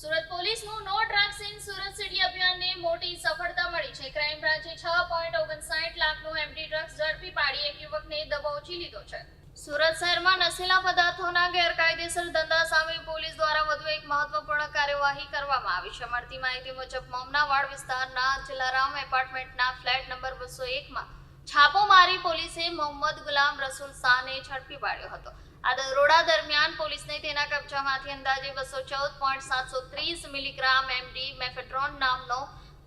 સુરત પોલીસનું no drugs in Surat city અભિયાનને મોટી સફળતા મળી છે। ક્રાઇમ બ્રાન્ચે 6.59 લાખનો એમડી ડ્રગ્સ ઝડપી પાડી એક યુવકને દબોચી લીધો છે। સુરત શહેરમાં નશીલા પદાર્થોના ગેરકાયદેસર ધંધા સામે પોલીસ દ્વારા વધુ એક મહત્વપૂર્ણ કાર્યવાહી કરવામાં આવી છે। મળતી માહિતી મુજબ મમનાવાડ વિસ્તારના જલારામ એપાર્ટમેન્ટના ફ્લેટ નંબર 201માં છાપો મારી પોલીસે મોહમ્મદ ગુલામ રસૂલ શાહને ઝડપી પાડ્યો હતો। આ દરોડા દરમિયાન પોલીસને તેના કબજામાંથી અંદાજે 214.730 મિલીગ્રામ એમડી મેફેડ્રોન નામનો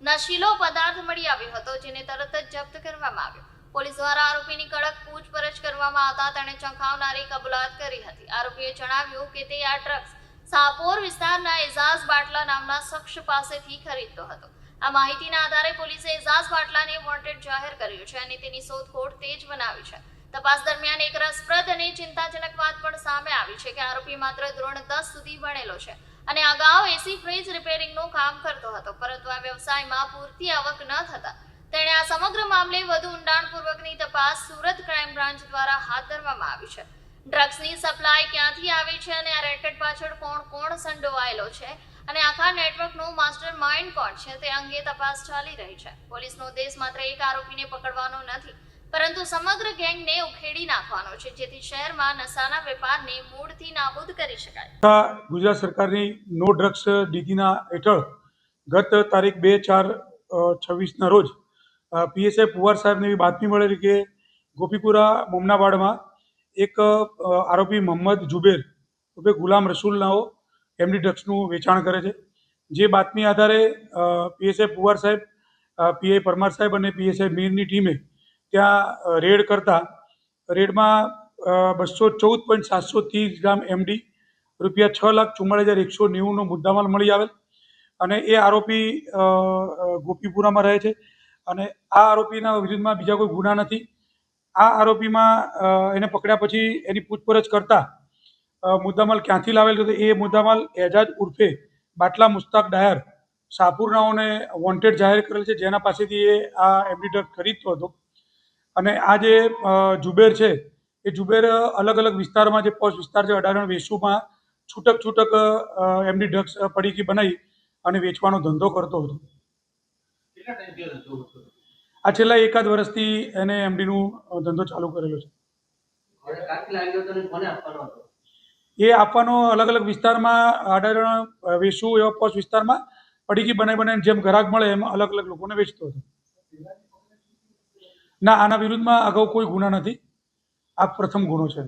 નશીલો પદાર્થ મળી આવ્યો હતો, જેને તરત જ જપ્ત કરવામાં આવ્યો। પોલીસ દ્વારા આરોપીની કડક પૂછપરછ કરવામાં આવતા તેણે ચંકાવનારી કબૂલાત કરી હતી। આરોપીએ જણાવ્યું કે તે આ ડ્રગ્સ સાપોર વિસ્તારના એઝાઝ બાટલા નામના શખ્સ પાસેથી ખરીદતો હતો। આ માહિતીના આધારે પોલીસે એઝાઝ બાટલાને વોન્ટેડ જાહેર કર્યો છે અને તેની શોધખોળ તેજ બનાવી છે। તપાસ દરમિયાન એક રસપ્રદ અને ચિંતાજનક વાત પણ સામે આવી છે કે આરોપી માત્ર ધોરણ 10 સુધી ભણેલો છે અને અગાઉ એસી ફ્રીજ રિપેરિંગનું કામ કરતો હતો, પરંતુ આ વ્યવસાયમાં પૂરતી આવક ન થતા તેણે આ સમગ્ર મામલે વધુ ઊંડાણપૂર્વકની તપાસ સુરત ક્રાઇમ બ્રાન્ચ દ્વારા હાથ ધરવામાં આવી છે। ડ્રગ્સની સપ્લાય ક્યાંથી આવી છે અને આ રેકેટ પાછળ કોણ સંડોવાયેલો છે અને આખા નેટવર્કનો માસ્ટર માઇન્ડ કોણ છે તે અંગે તપાસ ચાલી રહી છે। પોલીસનો ઉદ્દેશ માત્ર એક આરોપીને પકડવાનો નથી, પરંતુ સમગ્ર ગેંગને ઉખેડી નાખવાનો છે, જેથી શહેરમાં નશાના વેપારને મૂળથી નાબૂદ કરી શકાય। ગુજરાત સરકારની નો ડ્રગ્સ નીતિના હેઠળ ગત તારીખ 2/4/26ના રોજ પીએસઆઈ પુવાર સાહેબને એવી બાતમી મળેલી કે ગોપીપુરા મમનાવાડમાં એક આરોપી મોહમ્મદ જુબેર ઉર્ફે ગુલામ રસૂલનાઓ એમડી ડ્રગ્સનું વેચાણ કરે છે। જે બાતમી આધારે પીએસઆઈ પુવાર સાહેબ, પીઆઈ પરમાર સાહેબ અને પીએસઆઈ મીરની ટીમે ત્યાં રેડ કરતા રેડમાં 214.730 ગ્રામ એમડી રૂપિયા 6,44,190નો મુદ્દામાલ મળી આવેલ અને એ આરોપી ગોપીપુરામાં રહે છે અને આ આરોપીના વિરુદ્ધમાં બીજા કોઈ ગુના નથી। આ આરોપીમાં એને પકડ્યા પછી એની પૂછપરછ કરતા મુદ્દામાલ ક્યાંથી લાવેલ હતો એ મુદ્દામાલ એજાજ ઉર્ફે બાટલા મુસ્તાક ડાયર શાહપુરનાઓને વોન્ટેડ જાહેર કરેલ છે, જેના પાસેથી એ આ એમડી ડ્રગ્સ ખરીદતો હતો। અને આ જે જુબેર છે એ જુબેર અલગ અલગ વિસ્તારમાં, જે પોસ્ટ વિસ્તાર છે 18 વેસુમાં છૂટક એમડી ડ્રગ્સ પડીકી બનાવી અને વેચવાનો ધંધો કરતો હતો। આ છેલ્લા એકાદ વર્ષથી એને એમડીનું ધંધો ચાલુ કરેલો છે। એ આપવાનો અલગ અલગ વિસ્તારમાં 18 વેસુ એવા પોસ્ટ વિસ્તારમાં પડીકી બનાવીને જેમ ગ્રાહક મળે એમ અલગ અલગ લોકોને વેચતો હતો। ના, આના વિરુદ્ધમાં અગાઉ કોઈ ગુના નથી, આ પ્રથમ ગુનો છે।